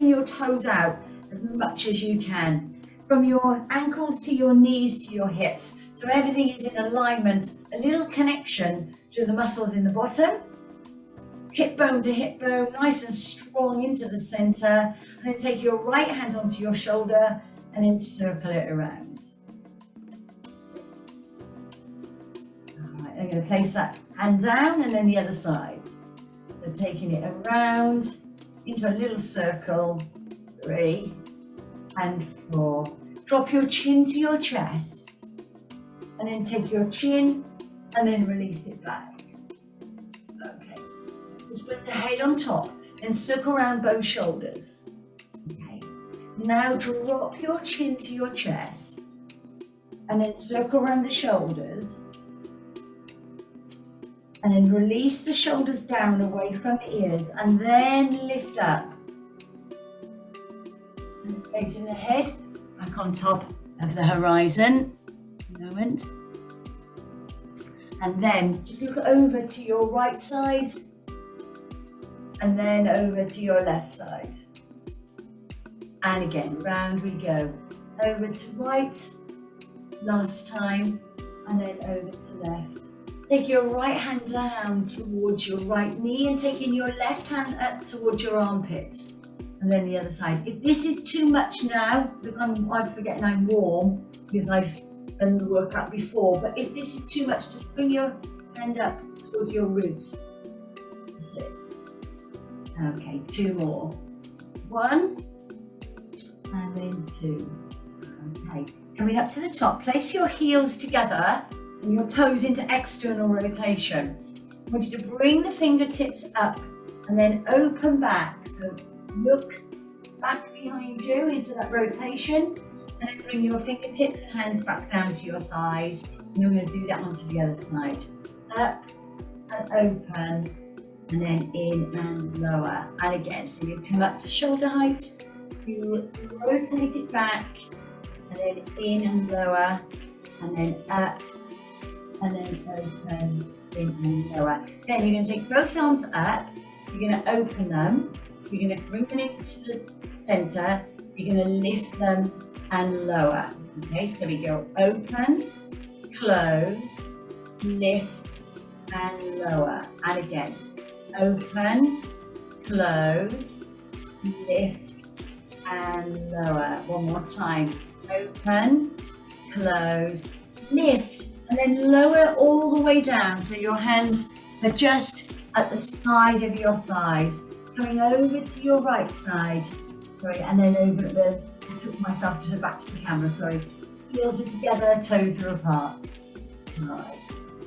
your toes out as much as you can. From your ankles to your knees to your hips. So everything is in alignment, a little connection to the muscles in the bottom. Hip bone to hip bone, nice and strong into the center. And then take your right hand onto your shoulder and then circle it around. All right, I'm going to place that hand down and then the other side. So taking it around into a little circle, 3 and 4. Drop your chin to your chest and then take your chin and then release it back. Okay, just put the head on top and circle around both shoulders. Okay, now drop your chin to your chest and then circle around the shoulders and then release the shoulders down away from the ears and then lift up. And placing the head back on top of the horizon. Just a moment. And then just look over to your right side and then over to your left side. And again, round we go. Over to right, last time, and then over to left. Take your right hand down towards your right knee and taking your left hand up towards your armpit. And then the other side. If this is too much now, because I'm forgetting I'm warm, because I've done the workout before, but if this is too much, just bring your hand up towards your ribs. That's it. Okay, 2 more. 1, and then 2. Okay, coming up to the top, place your heels together and your toes into external rotation. I want you to bring the fingertips up and then open back. So look back behind you into that rotation and then bring your fingertips and hands back down to your thighs. And you're going to do that onto the other side. Up and open and then in and lower. And again, so you come up to shoulder height, you rotate it back and then in and lower and then up and then open, in and lower. Then you're going to take both arms up, you're going to open them, you're going to bring them into the center, you're going to lift them and lower. Okay, so we go open, close, lift and lower. And again, open, close, lift and lower. One more time. Open, close, lift, and then lower all the way down so your hands are just at the side of your thighs. Coming over to your right side. Sorry, and then over I took myself to the back to the camera, sorry. Heels are together, toes are apart. Right.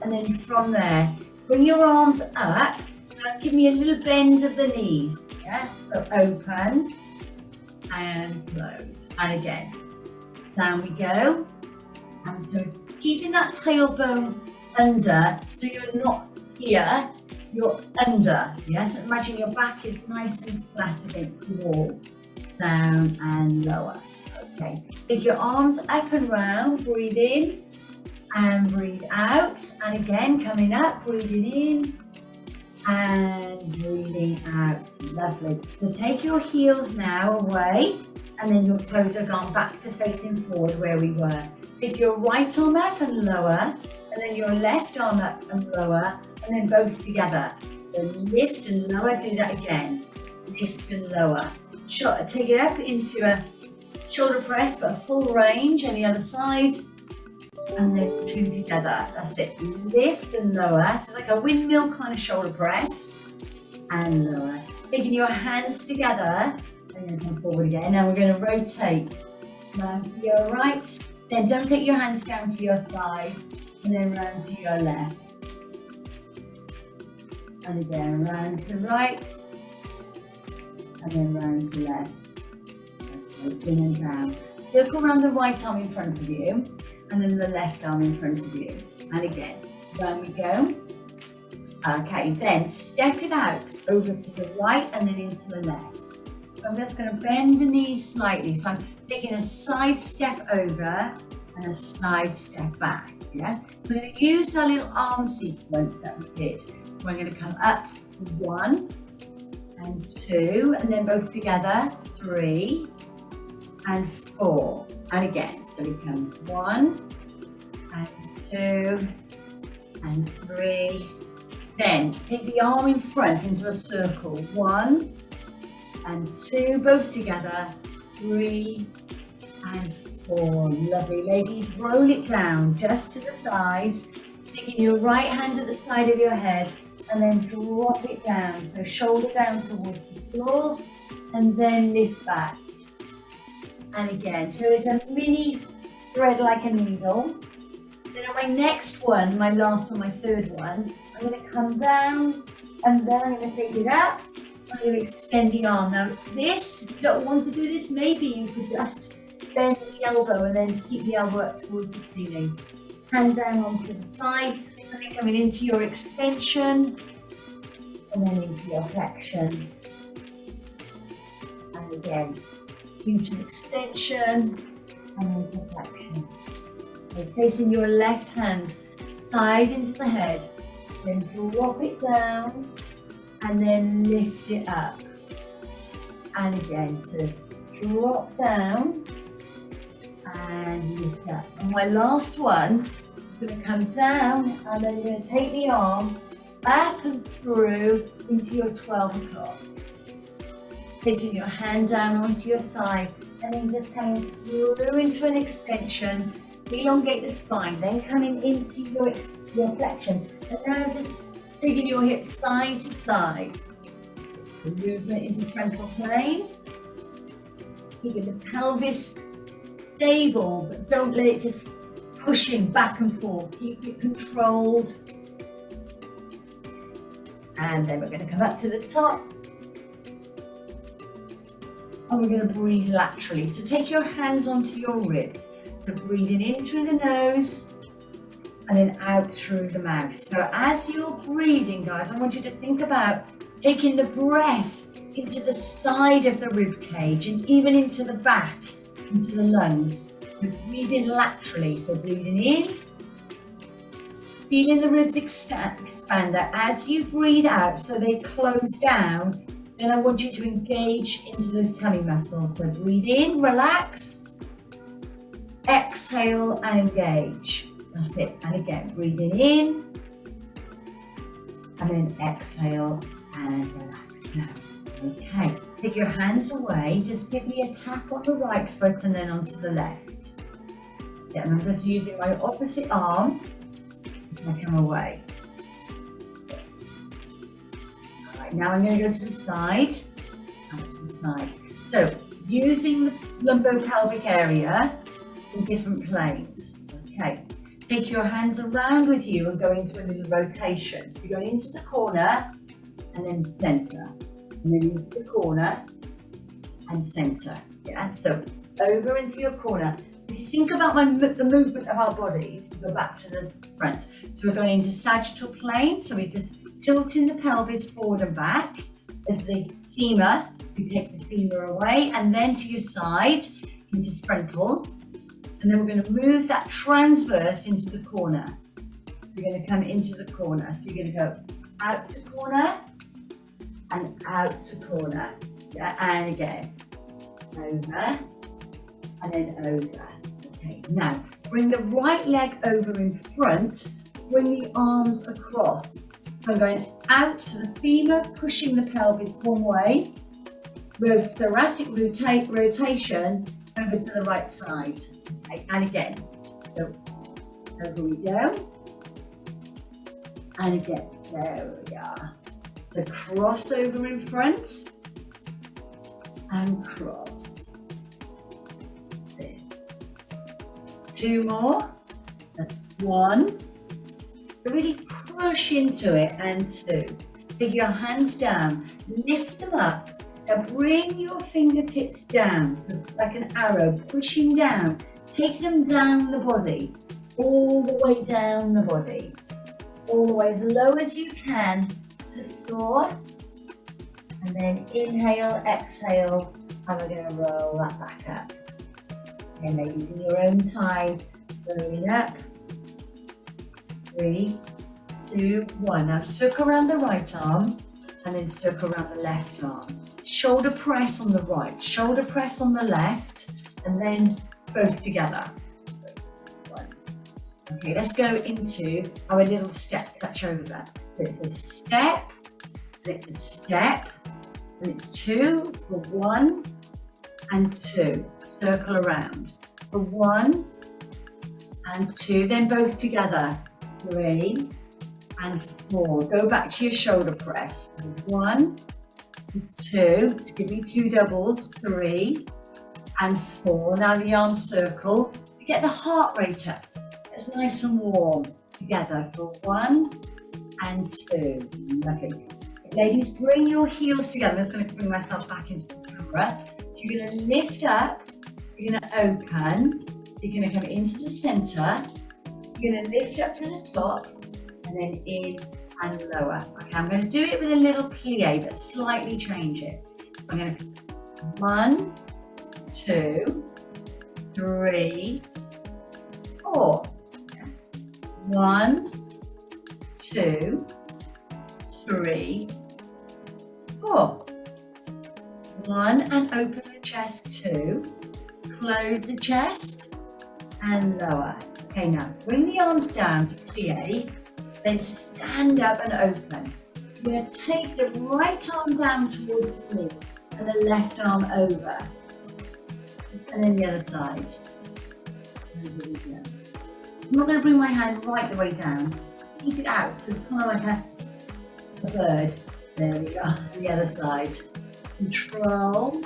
And then from there, bring your arms up. Now give me a little bend of the knees. Yeah? So open and close. And again, down we go. And so keeping that tailbone under, so you're not here, you're under. Yes, and imagine your back is nice and flat against the wall. Down and lower. Okay, take your arms up and round, breathe in and breathe out. And again, coming up, breathing in and breathing out. Lovely. So take your heels now away and then your toes are gone back to facing forward where we were. Take your right arm up and lower and then your left arm up and lower and then both together. So lift and lower, do that again. Lift and lower. Take it up into a shoulder press, but a full range on the other side. And then 2 together. That's it. Lift and lower. So it's like a windmill kind of shoulder press. And lower. Taking your hands together. And then come forward again. Now we're going to rotate. Round to your right. Then don't take your hands down to your thighs. And then round to your left. And again, round to right. And then round to left. Okay, in and down. Circle around the right arm in front of you. And then the left arm in front of you. And again, round we go. Okay, then step it out over to the right and then into the left. So I'm just going to bend the knees slightly. So I'm taking a side step over and a side step back. Yeah, we're going to use our little arm sequence that we did. We're going to come up 1 and 2, and then both together, 3 and 4. And again, so we come 1 and 2 and 3. Then take the arm in front into a circle, 1 and 2, both together, 3 and 4. Lovely, ladies, roll it down just to the thighs, taking your right hand at the side of your head and then drop it down. So shoulder down towards the floor and then lift back. And again, so it's a mini thread like a needle. Then on my next one, my last one, my third one, I'm going to come down and then I'm going to take it up. I'm going to extend the arm. Now this, if you don't want to do this, maybe you could just bend the elbow and then keep the elbow up towards the ceiling. Hand down onto the thigh, and then coming into your extension, and then into your flexion. And again, into extension, and into flexion. So placing your left hand side into the head, then drop it down, and then lift it up. And again, so drop down, and lift up. And my last one is going to come down and then you're going to take the arm up and through into your 12 o'clock. Placing your hand down onto your thigh and then just coming through into an extension. Elongate the spine, then coming into your flexion. And now just taking your hips side to side. The movement into frontal plane. Keeping the pelvis stable, but don't let it just pushing back and forth. Keep it controlled. And then we're going to come up to the top. And we're going to breathe laterally. So take your hands onto your ribs. So breathing in through the nose and then out through the mouth. So as you're breathing, guys, I want you to think about taking the breath into the side of the rib cage and even into the back, into the lungs. So breathing laterally, so breathing in, feeling the ribs expand as you breathe out so they close down. Then I want you to engage into those tummy muscles. So breathe in, relax, exhale and engage. That's it. And again, breathing in and then exhale and relax. Now, okay, take your hands away. Just give me a tap on the right foot and then onto the left. So I'm just using my opposite arm and I come away. All right, now I'm going to go to the side. Out to the side. So using the lumbopelvic area in different planes. Okay, take your hands around with you and go into a little rotation. You're going into the corner and then center, and then into the corner and center. Yeah, so over into your corner. So if you think about the movement of our bodies, go back to the front. So we're going into sagittal plane. So we're just tilting the pelvis forward and back as the femur. So you take the femur away and then to your side into frontal. And then we're going to move that transverse into the corner. So you're going to come into the corner. So you're going to go out to corner and out to corner. Yeah, and again, over and then over. Okay, now bring the right leg over in front, bring the arms across. So I'm going out to the femur, pushing the pelvis one way, thoracic rotation over to the right side. Okay, and again, so over we go, and again, there we are. So cross over in front, and cross. That's it. 2 more, that's 1. So really push into it, and 2. Take your hands down, lift them up, and bring your fingertips down, so like an arrow, pushing down. Take them down the body, all the way down the body, all the way as low as you can to the floor. And then inhale, exhale, and we're going to roll that back up. And ladies, in your own time, rolling up. 3, 2, 1. Now circle around the right arm, and then circle around the left arm. Shoulder press on the right, shoulder press on the left, and then both together. So, 1. Okay, let's go into our little step touch over. So it's a step, and it's a step, and it's 2 for 1 and 2. Circle around for 1 and 2, then both together. 3 and 4. Go back to your shoulder press. 1 and 2 to give you 2 doubles. 3 and 4. Now the arms circle to get the heart rate up. It's nice and warm. Together for 1 and 2. Lovely. Ladies, bring your heels together. I'm just going to bring myself back into the camera. So you're going to lift up. You're going to open. You're going to come into the center. You're going to lift up to the top and then in and lower. Okay, I'm going to do it with a little plie, but slightly change it. So I'm going to 1, 2, 3, 4. 1, 2, 3, 4. 1 and open the chest. 2. Close the chest and lower. Okay, now bring the arms down to plie, then stand up and open. You're going to take the right arm down towards the knee and the left arm over. And then the other side. I'm not going to bring my hand right the way down. Keep it out, so it's kind of like a bird. There we go. And the other side. Control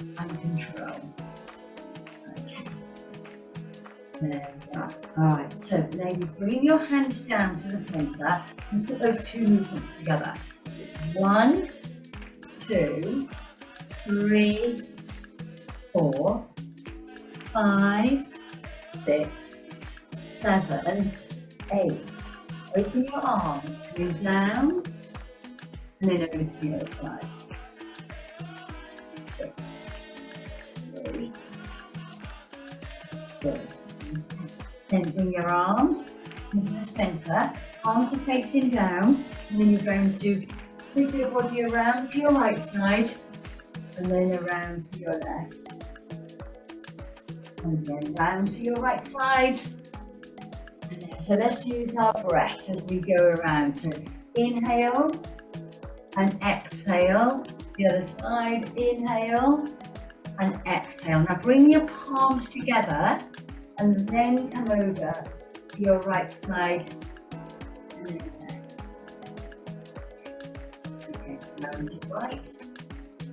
and control. Okay. There we are. Alright, so ladies, bring your hands down to the centre and put those 2 movements together. Just 1, 2, 3, 4, 5, 6, 7, 8. Open your arms, coming down, and then over to the other side. 3, 4. Then bring your arms into the centre. Arms are facing down, and then you're going to flip your body around to your right side, and then around to your left. And then round to your right side. So let's use our breath as we go around. So inhale and exhale. The other side, inhale and exhale. Now bring your palms together and then come over to your right side. And then left. Okay, round to right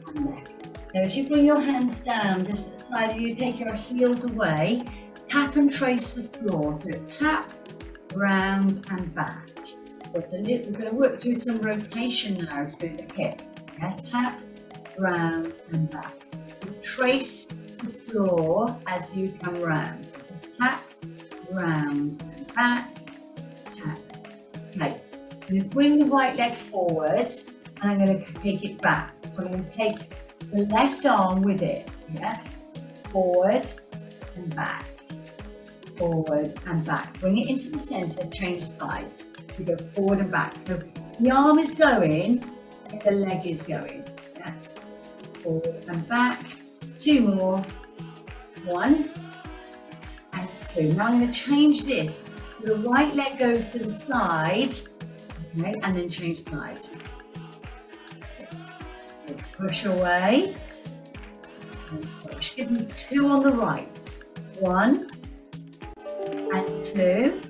and left. Now as you bring your hands down, just at the side of you, take your heels away. Tap and trace the floor. So tap, round and back. So it's we're going to work through some rotation now through the hip. Yeah? Tap, round and back. So trace the floor as you come round. So tap, round and back, tap. Okay. I'm going to bring the right leg forward and I'm going to take it back. So I'm going to take the left arm with it. Yeah? Forward and back. Forward and back. Bring it into the center, change sides. You go forward and back. So the arm is going and the leg is going. Yeah. Forward and back. 2 more. 1 and 2. Now I'm going to change this. So the right leg goes to the side. Okay, and then change sides. So push away. And push. Give me 2 on the right. 1 and 2, and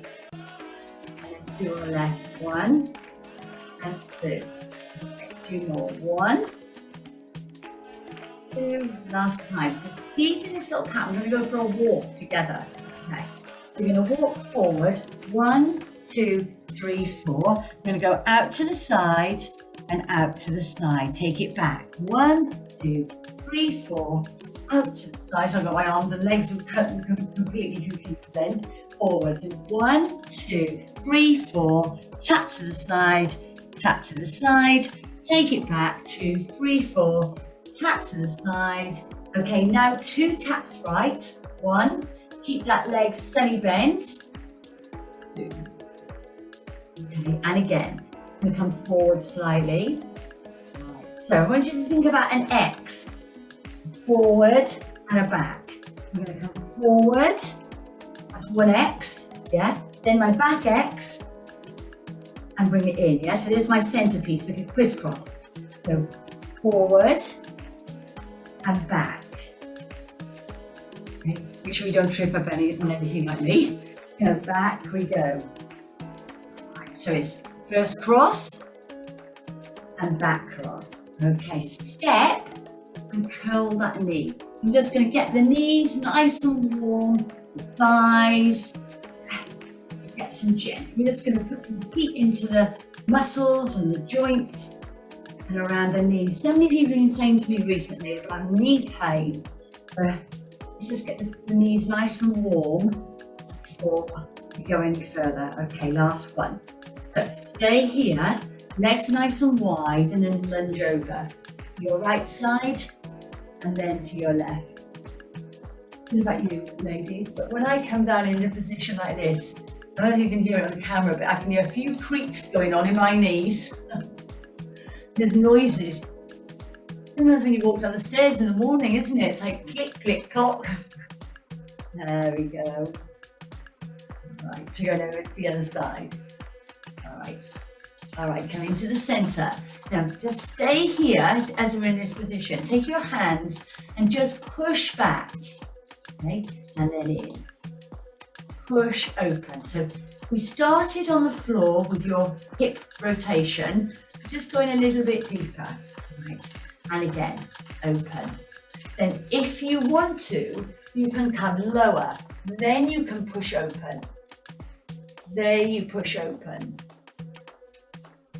then 2 on the left, 1 and 2. Okay, 2 more, 1, 2, last time. So keep in this little pattern, we're going to go for a walk together. Okay, so you're going to walk forward, 1, 2, 3, 4. We're going to go out to the side and out to the side. Take it back, 1, 2, 3, 4. Out to the side. So I've got my arms and legs completely confused then. Forward. So it's 1, 2, 3, 4. Tap to the side. Tap to the side. Take it back. 2, 3, 4. Tap to the side. Okay, now 2 taps right. 1. Keep that leg steady bent. 2. Okay, and again. So going to come forward slightly. Right. So I want you to think about an X, forward and a back. So I'm going to come forward, that's one X, yeah? Then my back X, and bring it in, yeah? So there's my centerpiece, like a crisscross. So forward and back. Okay. Make sure you don't trip up on anything like me. Go back we go. Right, so it's first cross and back cross. Okay, step and curl that knee. So I'm just going to get the knees nice and warm, the thighs. Get some gin. We're just going to put some heat into the muscles and the joints and around the knees. So many people have been saying to me recently about knee pain. Let's just get the knees nice and warm before we go any further. Okay, last one. So stay here, legs nice and wide, and then lunge over. Your right side and then to your left. What about you, ladies? But when I come down in a position like this, I don't know if you can hear it on the camera, but I can hear a few creaks going on in my knees. There's noises. Sometimes when you walk down the stairs in the morning, isn't it? It's like click, click, clock. There we go. Right, turn over to the other side. All right, come into the center. Now, just stay here as we're in this position. Take your hands and just push back, okay? And then in. Push open. So we started on the floor with your hip rotation, just going a little bit deeper, right? And again, open. Then if you want to, you can come lower. Then you can push open. There you push open.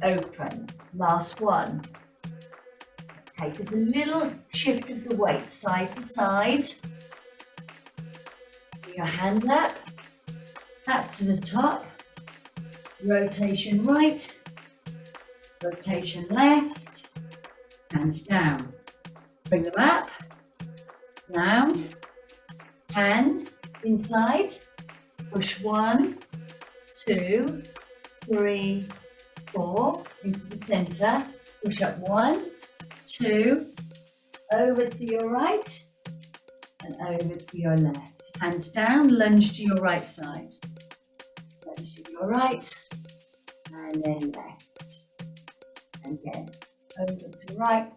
Open. Last one. Okay, there's a little shift of the weight side to side. Bring your hands up to the top. Rotation right. Rotation left. Hands down. Bring them up. Down. Hands inside. Push 1, 2, 3, 4 into the center. Push up 1, 2, over to your right and over to your left. Hands down, lunge to your right side. Lunge to your right and then left. And again, over to right.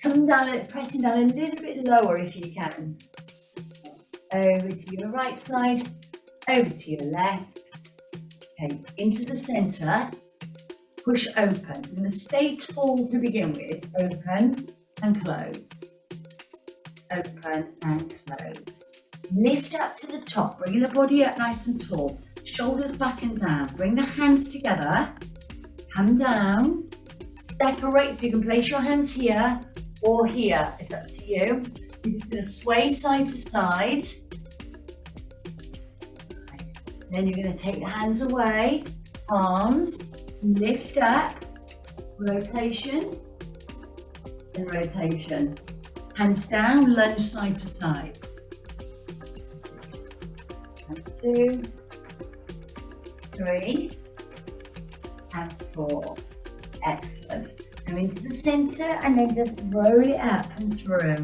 Come down, pressing down a little bit lower if you can. Over to your right side, over to your left. Okay, into the center. Push open. So I'm going to stay tall to begin with. Open and close. Open and close. Lift up to the top. Bring the body up nice and tall. Shoulders back and down. Bring the hands together. Come down. Separate so you can place your hands here or here. It's up to you. You're just going to sway side to side. Then you're going to take the hands away. Arms. Lift up, rotation, and rotation. Hands down, lunge side to side. And 2, 3, and 4. Excellent. Go into the center and then just roll it up and through.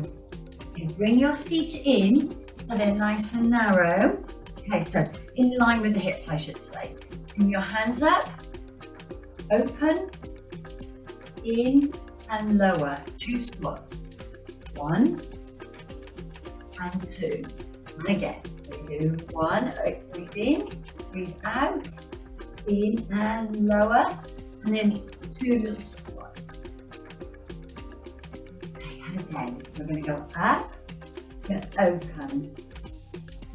Okay, bring your feet in so they're nice and narrow. Okay, so in line with the hips, I should say. Bring your hands up. Open, in and lower, 2 squats, 1 and 2, and again, so we do 1, breathe in, breathe out, in and lower, and then 2 little squats, okay, and again, so we're going to go up, we're going to open,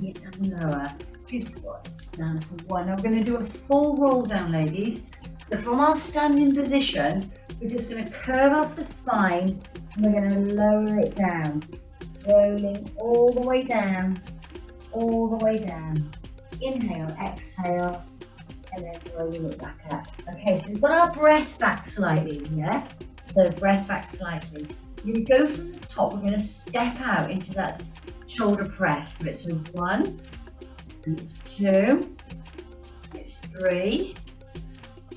in and lower, 2 squats, down for 1, now we're going to do a full roll down, ladies. So from our standing position, we're just going to curve off the spine and we're going to lower it down, rolling all the way down, all the way down. Inhale, exhale, and then roll it back up. Okay, so we've got our breath back slightly, yeah? So breath back slightly. You go from the top, we're going to step out into that shoulder press. So it's 1, and it's 2, it's 3,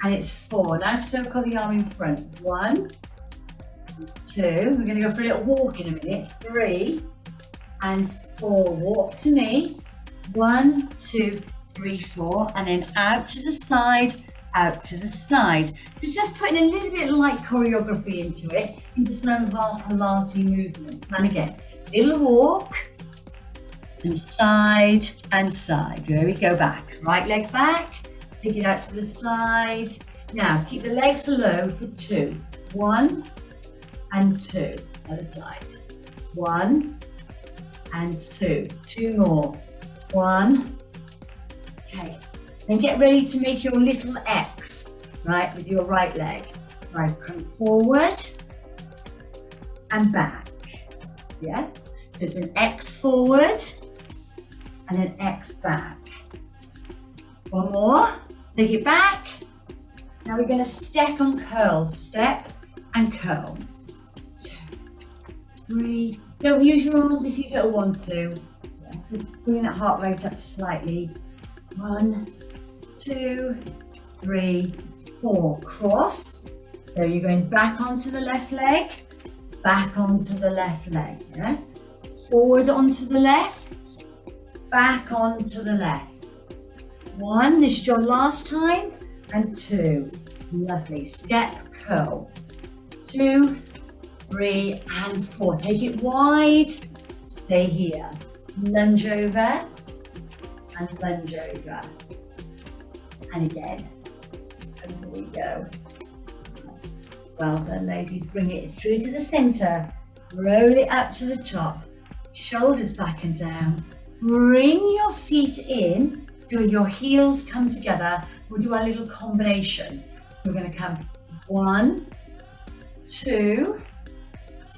and it's 4. Now circle the arm in front. 1, 2. We're going to go for a little walk in a minute. 3 and 4. Walk to me. 1, 2, 3, 4, and then out to the side, out to the side. So just putting a little bit of light choreography into it, into some of our Pilates movements. And again, little walk, and side and side. There we go, back. Right leg back, take it out to the side. Now keep the legs low for 2. 1 and 2. Other side. 1 and 2. 2 more. 1. Okay. Then get ready to make your little X, right, with your right leg. Right, come forward and back. Yeah? So it's an X forward and an X back. One more. Take it back. Now we're going to step and curl. Step and curl. 2, 3. Don't use your arms if you don't want to. Just bring that heart rate up slightly. 1, 2, 3, 4. Cross. So you're going back onto the left leg, back onto the left leg. Yeah? Forward onto the left, back onto the left. 1, this is your last time, and 2. Lovely. Step, curl. 2, 3, and 4. Take it wide. Stay here. Lunge over and lunge over. And again. Over we go. Well done, ladies. Bring it through to the center. Roll it up to the top. Shoulders back and down. Bring your feet in so your heels come together. We'll do our little combination. So we're going to come 1, 2,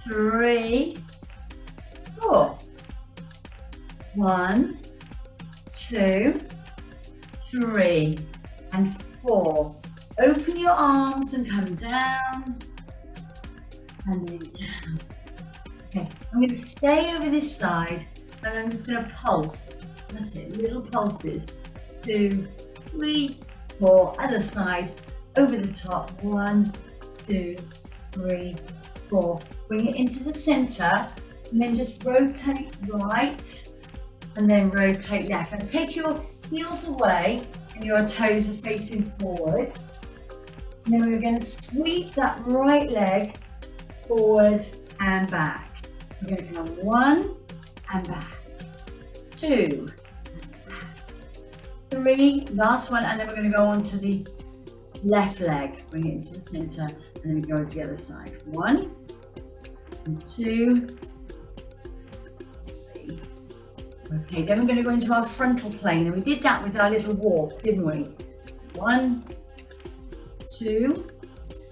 3, 4. 1, 2, 3, and 4. Open your arms and come down, and then down. Okay, I'm going to stay over this side, and I'm just going to pulse. That's it, little pulses. 2, 3, 4, other side, over the top. 1, 2, 3, 4. Bring it into the center, and then just rotate right, and then rotate left. And take your heels away, and your toes are facing forward. And then we're going to sweep that right leg forward and back. We're going to come 1 and back, 2, and back, 3, last one, and then we're going to go on to the left leg. Bring it into the center, and then we go to the other side. 1 and 2, 3. Okay, then we're going to go into our frontal plane, and we did that with our little walk, didn't we? 1, 2,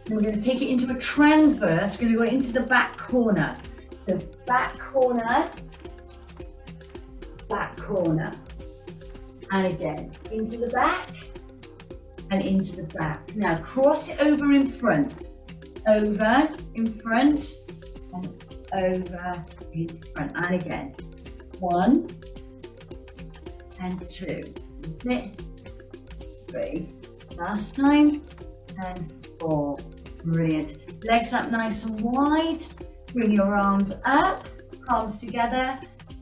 and we're going to take it into a transverse. We're going to go into the back corner. So back corner, and again into the back and into the back. Now cross it over in front, over in front, and over in front, and again 1 and 2. That's it. 3. Last time. And 4. Brilliant. Legs up nice and wide. Bring your arms up, palms together,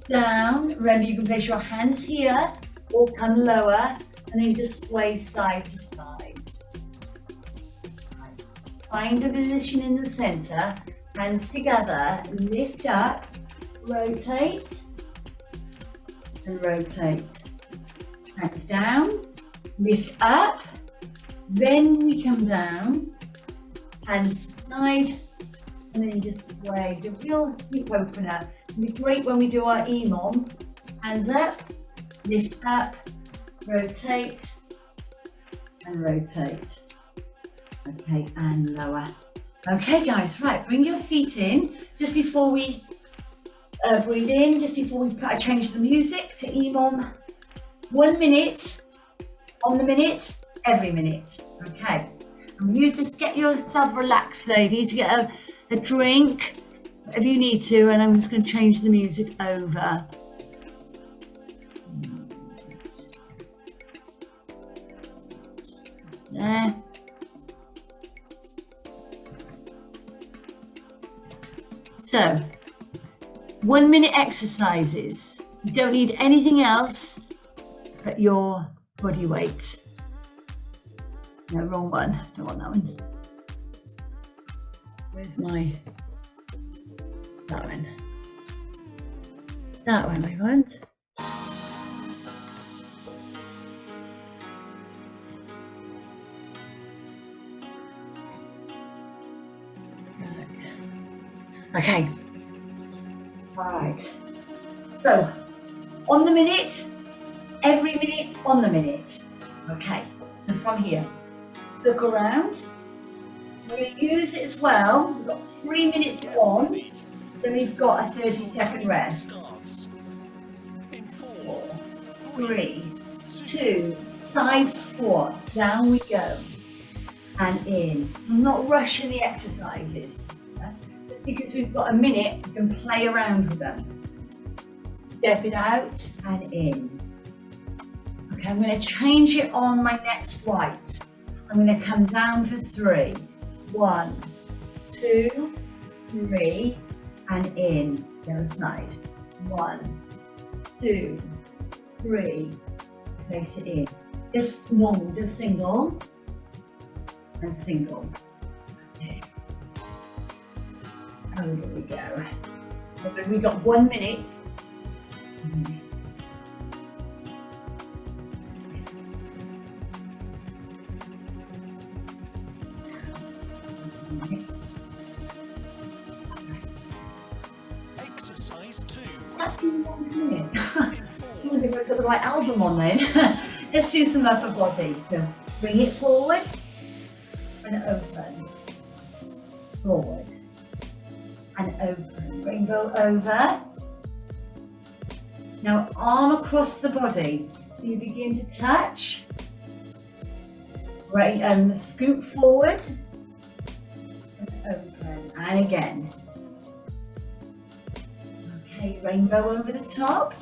down. Remember, you can place your hands here or come lower, and then just sway side to side. Right. Find a position in the center. Hands together. Lift up. Rotate. And rotate. Hands down. Lift up. Then we come down, hands to the side, and then you just sway. The real hip opener. It'll be great when we do our Emom. Hands up, lift up, rotate, and rotate. Okay, and lower. Okay, guys, right, bring your feet in just before we breathe in, just before we change the music to Emom. 1 minute, on the minute, every minute. Okay, and you just get yourself relaxed, ladies. Get a drink if you need to, and I'm just going to change the music over. There. So 1 minute exercises. You don't need anything else but your body weight. No, wrong one. Don't want that one. Where's my... that one. That one I want. Okay. All right. So, on the minute, every minute on the minute. Okay. So from here, look around. We're going to use it as well. We've got 3 minutes on, then we've got a 30-second rest. 4, 3, 2, side squat. Down we go. And in. So I'm not rushing the exercises. Just because we've got a minute, we can play around with them. Step it out and in. Okay, I'm going to change it on my next right. I'm going to come down for 3. 1, 2, 3, and in. The other side. 1, 2, 3. Place it in. Just normal, just single. And single. That's it. Over we go. We've got 1 minute. Exercise 2. That's really long, isn't it? I think we've got the right album on then. Let's do some upper body. So bring it forward and open. Forward and open. Rainbow over. Now arm across the body. So you begin to touch. Right, and scoop forward and open. And again. Okay, rainbow over the top.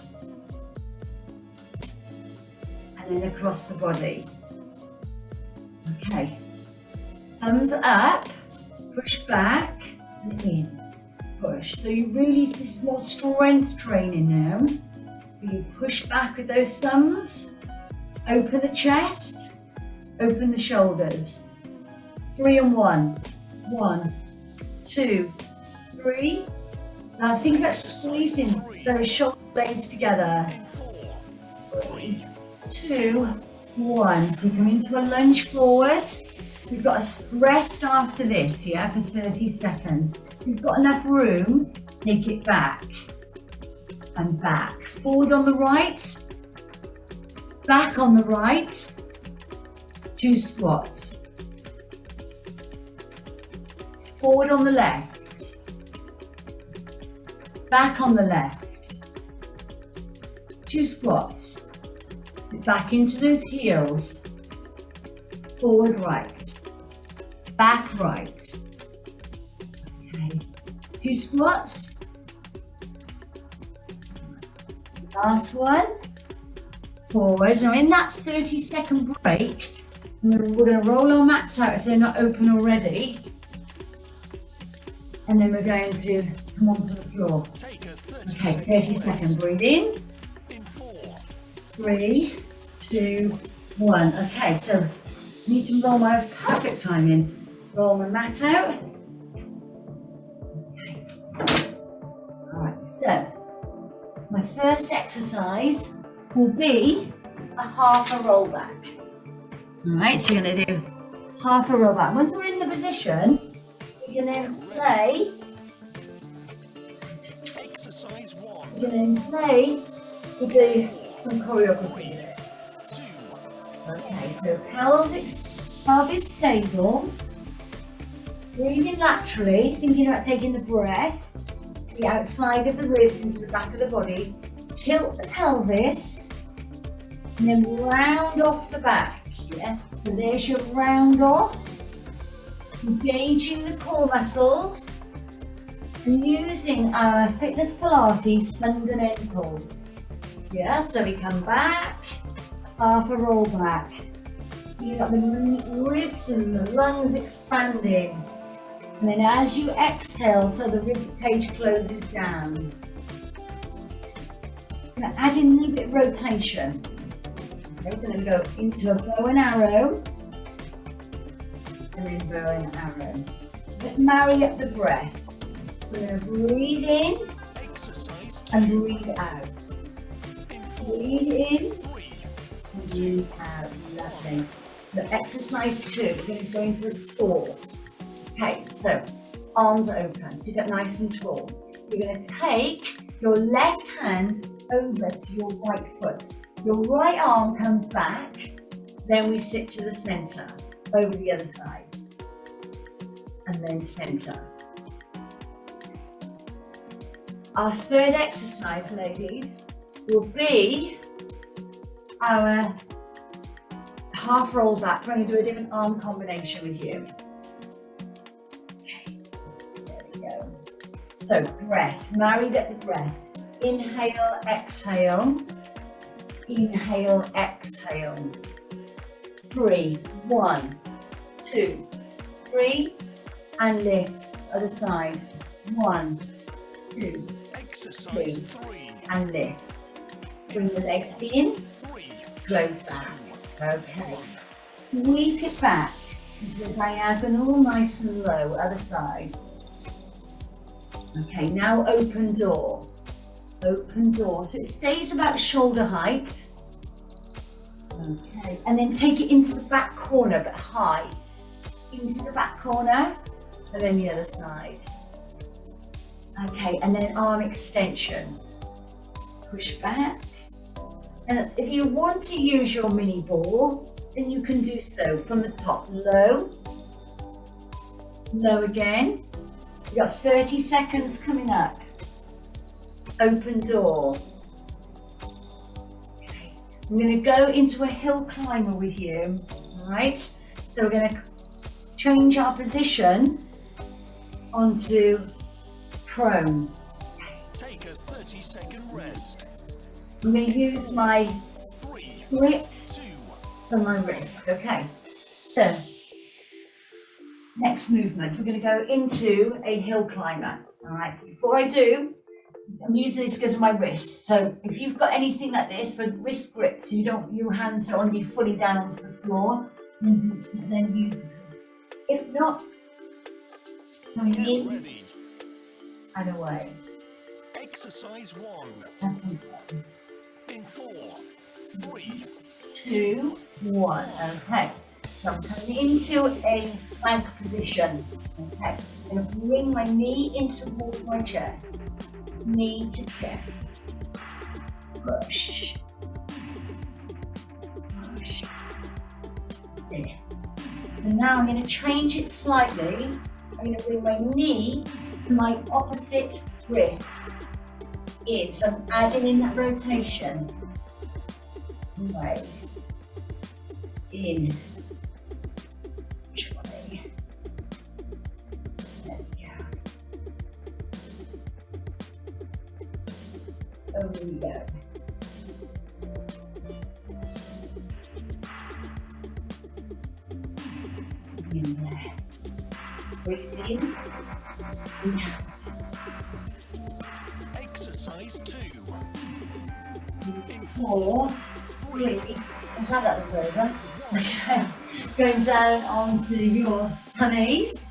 And then across the body. Okay. Thumbs up, push back and in. Push. So you really, this is more strength training now. You push back with those thumbs. Open the chest. Open the shoulders. 3 and 1. 1, 2, 3. Now think about squeezing those shoulder blades together. 3, 2, 1. So come into a lunge forward. We've got a rest after this, yeah, for 30 seconds. If you've got enough room, take it back and back. Forward on the right, back on the right, 2 squats. Forward on the left, back on the left, 2 squats. Back into those heels, forward right, back right. Okay, 2 squats. Last one, forward. Now in that 30-second break, we're going to roll our mats out if they're not open already. And then we're going to come onto the floor. Okay, 30-second, breathe in. 3, 2, 1. Okay, so I need to roll my perfect timing. Roll my mat out. Okay. Alright, so my first exercise will be a half a roll back. Alright, so you're going to do half a roll back. Once we're in the position, we're going to play. Exercise 1. We're going to play with some choreography. Okay, so pelvis stable. Breathing laterally, thinking about taking the breath, the outside of the ribs into the back of the body. Tilt the pelvis, and then round off the back. Yeah, so there's your round off. Engaging the core muscles and using our fitness Pilates fundamentals. Yeah, so we come back, half a roll back. You've got the ribs and the lungs expanding. And then as you exhale, so the rib cage closes down. Now add in a little bit of rotation. Okay, so I'm going to go into a bow and arrow. And then bow and arrow. Let's marry up the breath. We're going to breathe in and breathe out. Breathe in and breathe out. Lovely. The exercise 2, we're going to go into a stall. Okay, so arms open, sit up nice and tall. You're going to take your left hand over to your right foot. Your right arm comes back, then we sit to the center, over the other side, and then center. Our third exercise, ladies, will be our half roll back. We're going to do a different arm combination with you. Okay, there we go. So breath, married up the breath. Inhale, exhale. Inhale, exhale. 3, 1, 2, 3, and lift. Other side. 1, 2, 3, and lift. Bring the legs in, close back. Okay. Sweep it back into the diagonal, nice and low. Other side. Okay, now open door. Open door. So it stays about shoulder height. Okay, and then take it into the back corner, but high. Into the back corner, and then the other side. Okay, and then arm extension. Push back. And if you want to use your mini ball, then you can do so from the top. Low. Low again. You've got 30 seconds coming up. Open door. Okay. I'm going to go into a hill climber with you. All right. So we're going to change our position onto prone. Take a 30-second rest. I'm going to use my grips for my wrist. Okay. So next movement, we're going to go into a hill climber. All right. So before I do, I'm using this because of my wrist. So if you've got anything like this for wrist grips, your hands don't want to be fully down onto the floor, then use it. If not, going in and away. Exercise 1. Okay. In 4, 3, 2, 1. Okay. So I'm coming into a plank position. Okay. I'm going to bring my knee in towards my chest. Knee to chest. Push. Push. That's it. So now I'm going to change it slightly. I'm going to bring my knee to my opposite wrist in. So I'm adding in that rotation. Away. In. Which way? There we go. Over we go. In there. Breathe in. And out. exercise 2. In 4, 3. I'm glad that was over. Okay. Going down onto your tummies.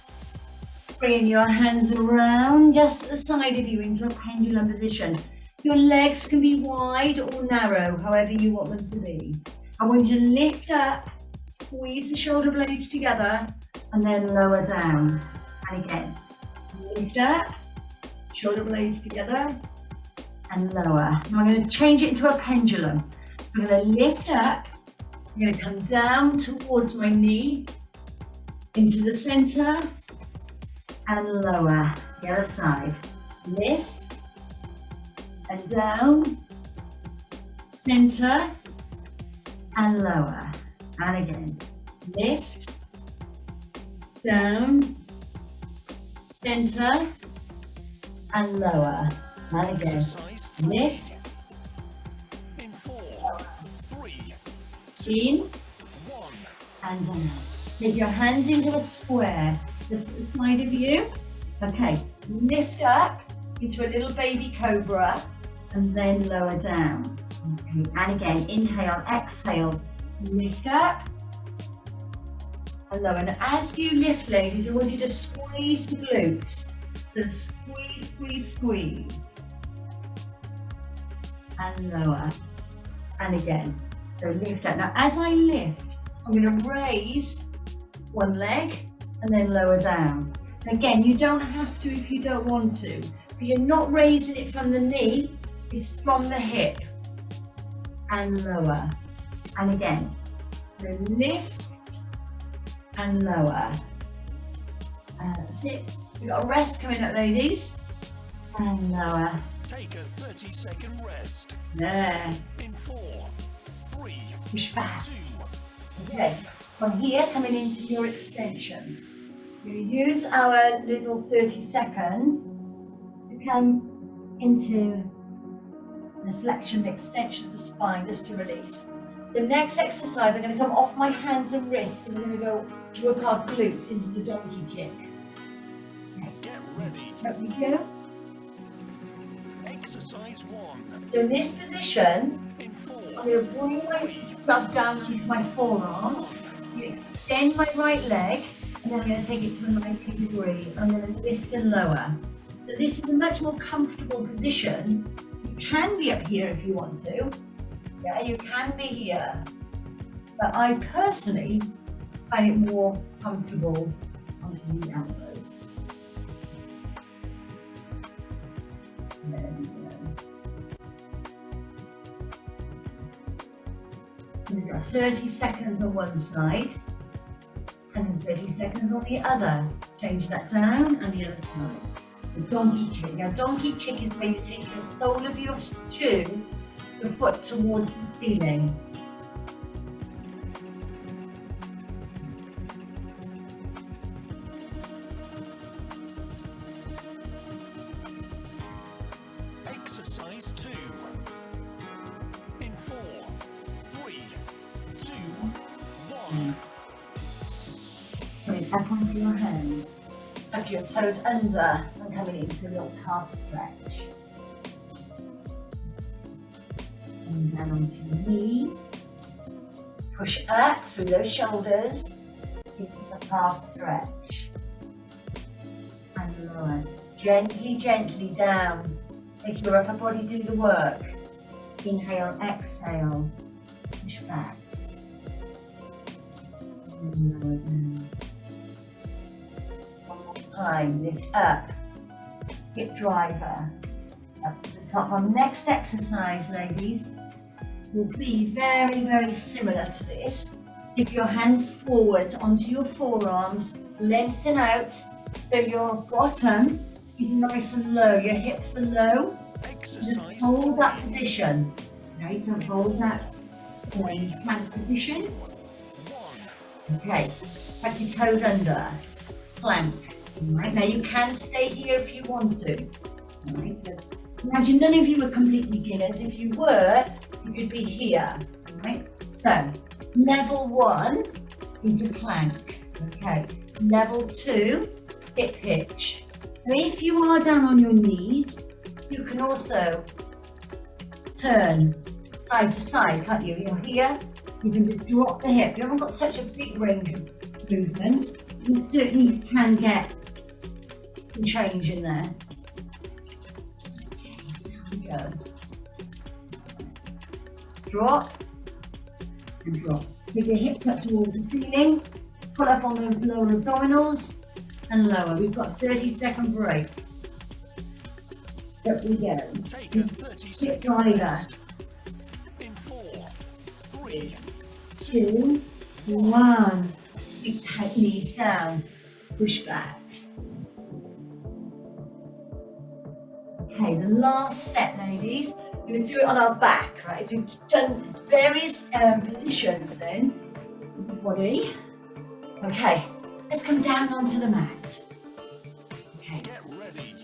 Bringing your hands around just at the side of you into a pendulum position. Your legs can be wide or narrow, however you want them to be. I want you to lift up, squeeze the shoulder blades together, and then lower down. And again, lift up, shoulder blades together, and lower. Now I'm going to change it into a pendulum. I'm going to lift up, I'm going to come down towards my knee, into the center, and lower. The other side. Lift, and down, center, and lower. And again, lift, down, center, and lower. And again, exercise 3. lift, In 4, 3, in, 1. and down. Take your hands into a square, just at the side of you. Okay, lift up into a little baby cobra and then lower down. Okay, and again, inhale, exhale, lift up and lower. And as you lift, ladies, I want you to squeeze the glutes. So squeeze, squeeze, squeeze. And lower. And again, so lift up. Now, as I lift, I'm going to raise one leg and then lower down. Again, you don't have to if you don't want to, but you're not raising it from the knee, it's from the hip. And lower. And again, so lift and lower. That's it. We've got a rest coming up, ladies. And lower. Take a 30-second rest. There. In 4, 3, Push back. 2. Okay. From here, coming into your extension. We use our little 30 seconds to come into the flexion and extension of the spine, just to release. The next exercise, I'm going to come off my hands and wrists, and we're going to go work our glutes into the donkey kick. Okay. Get ready. Up we go. Exercise 1. So in this position, In 4, I'm going to bring myself down onto my forearms. I'm going to extend my right leg, and then I'm going to take it to a 90 degree. I'm going to lift and lower. So this is a much more comfortable position. You can be up here if you want to. Yeah, you can be here. But I personally find it more comfortable onto the elbows. There we go. We've got 30 seconds on one side and then 30 seconds on the other. Change that down and the other side. The donkey kick. Now, donkey kick is where you take the sole of your shoe, your foot towards the ceiling. exercise 2. In 4, 3, 2, 1. Put it back onto your hands. Tuck your toes under and coming into your calf stretch. And down onto your knees. Push up through those shoulders into the calf stretch. And lower. Gently, gently down. Make your upper body do the work. Inhale, exhale. Push back. And lower down. Time, lift up, hip driver, up to the top. Our next exercise, ladies, will be very, very similar to this. Take your hands forward onto your forearms, lengthen out so your bottom is nice and low, your hips are low. Just hold that position, right? So hold that plank position. Okay, tuck your toes under, plank. Right, now you can stay here if you want to. Right, so imagine none of you were complete beginners. If you were, you could be here. Right, so level 1 into plank. Okay, level 2, hip hitch. And if you are down on your knees, you can also turn side to side, can't you? You're here, you can just drop the hip. You haven't got such a big range of movement. You certainly can get some change in there. There we go. Drop and drop. Take your hips up towards the ceiling. Pull up on those lower abdominals and lower. We've got a 30-second break. Up we go. Take a 30-second Hip driver. rest. In 4, 3, 2, 1. Big tight knees down. Push back. Okay, the last set, ladies. We're going to do it on our back, right? So we've done various positions then. Body. Okay, let's come down onto the mat. Okay, get ready.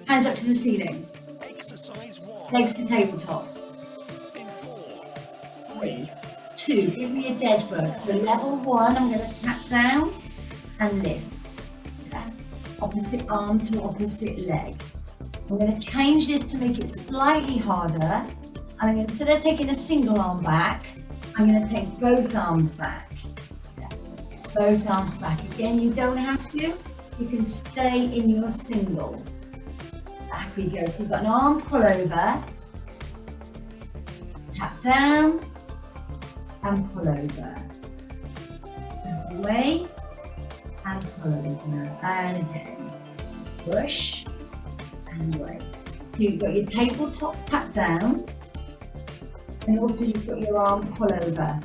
hands up to the ceiling. Exercise 1. Legs to tabletop. In 4, 3, 3, 2, give me a dead bird. So level 1, I'm going to tap down and lift. Yeah. Opposite arm to opposite leg. I'm going to change this to make it slightly harder. And instead of taking a single arm back, I'm going to take both arms back. Yeah. Both arms back. Again, you don't have to. You can stay in your single. Back we go. So you've got an arm pull over. Tap down and pull over. Away and pull over. And again. Push and away. You've got your tabletop tap down. And also you've got your arm pull over.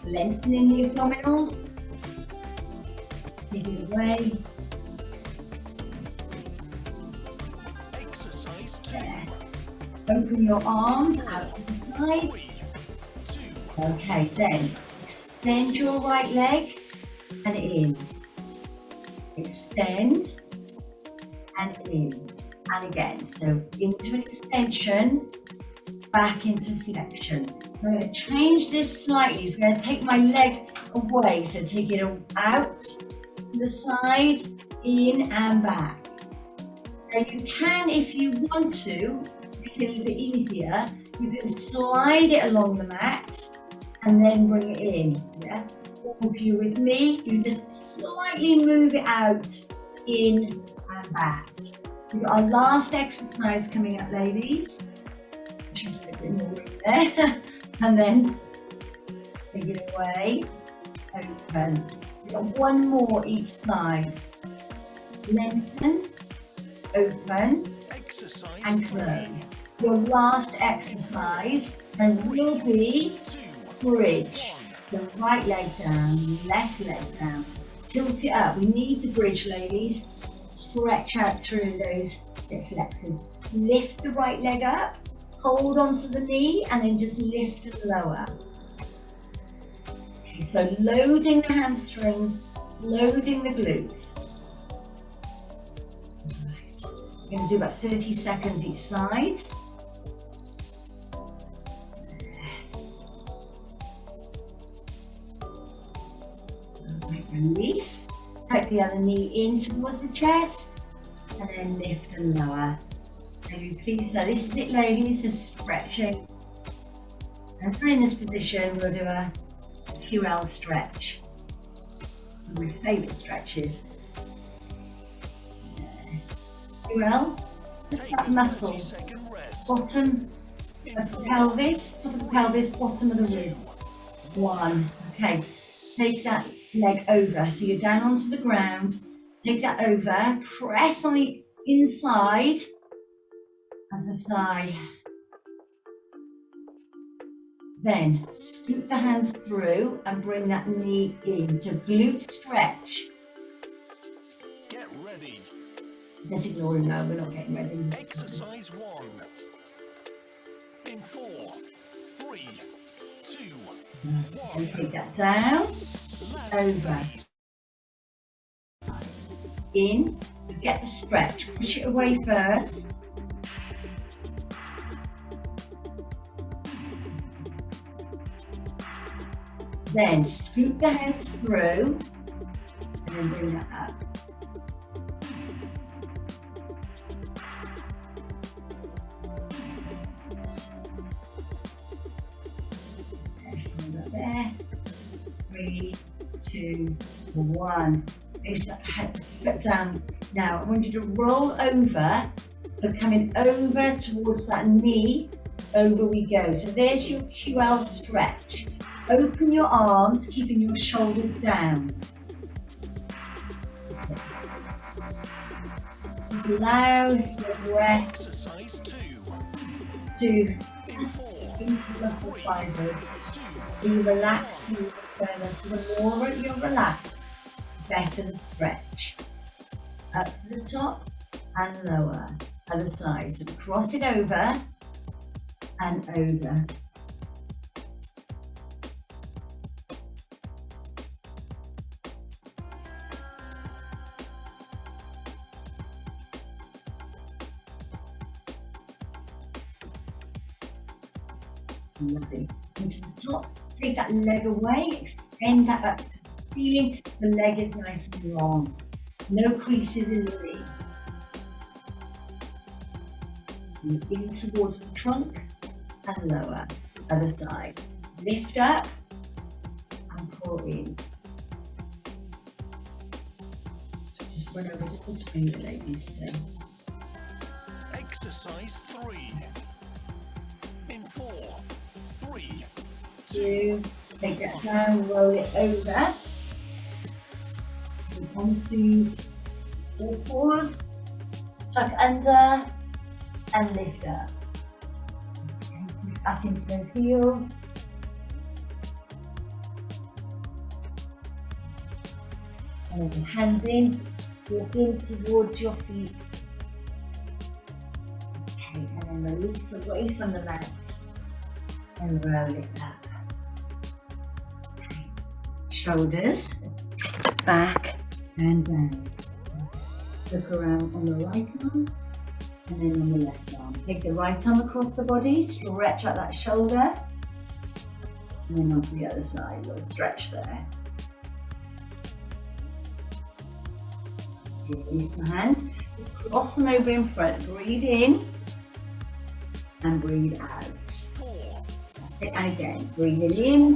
Lengthening the abdominals. Take it away. Exercise 2. There. Open your arms out to the side. 3, 2, Okay, then extend your right leg and in. Extend and in. And again, so into an extension, back into flexion. I'm going to change this slightly. So I'm going to take my leg away. So take it out to the side, in and back. Now you can, if you want to, make it a little bit easier, you can slide it along the mat and then bring it in. Yeah? Or if you're with me, you just slightly move it out, in and back. We've got our last exercise coming up, ladies. Should put a bit more in there. And then take it away, open. We've got one more each side. Lengthen, open, exercise and 3, close. Your last exercise and will be 2, bridge. So right leg down, left leg down. Tilt it up. We need the bridge, ladies. Stretch out through those hip flexors. Lift the right leg up. Hold onto the knee and then just lift and lower. Okay, so loading the hamstrings, loading the glute. Right. We're going to do about 30 seconds each side. Right, release. Tuck the other knee in towards the chest and then lift and lower. Maybe please, so this is it, ladies, just stretching. And if we're in this position, we'll do a QL stretch. One of my favourite stretches. QL, just that muscle. 30-second rest. Bottom of the pelvis, top of the pelvis, bottom of the ribs. 1. Okay, take that leg over. So you're down onto the ground. Take that over, press on the inside of the thigh. Then scoop the hands through and bring that knee in. So glute stretch. Get ready. Just ignore him now, we're not getting ready. Exercise 1. In 4, 3, 2, And take that down, over, in, get the stretch, push it away first. Then scoop the hands through and then bring that up. Hold that there. 3, 2, 1. Place that foot down. Now I want you to roll over, so coming over towards that knee. Over we go. So there's your QL stretch. Open your arms, keeping your shoulders down. Just allow your breath exercise 2. to In 4, into the muscle fibers. 2, You relax, you further. So the more you're relaxed, the better the stretch. Up to the top and lower. Other side. So cross it over and over. Lovely. into the top. Take that leg away, extend that up to the ceiling. The leg is nice and long. No creases in the knee. And in towards the trunk and lower. Other side. Lift up and pull in. Just run over just a tiny bit, ladies, today. Exercise 3. In 4, 3, 2, take that down, roll it over. Move onto all fours, tuck under and lift up. Okay, push back into those heels. And then hands in, walk in towards your feet. Okay, and then release away from the mat and roll it up. Okay. Shoulders, back and down. Look around on the right arm and then on the left arm. Take the right arm across the body, stretch out that shoulder, and then onto the other side, a little stretch there. Release the hands, just cross them over in front, breathe in and breathe out. 4, That's it, and again, breathing in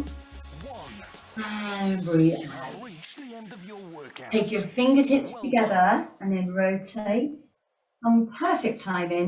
1. and breathe You have out. reached the end of your workout. Take your fingertips together and then rotate on perfect timing.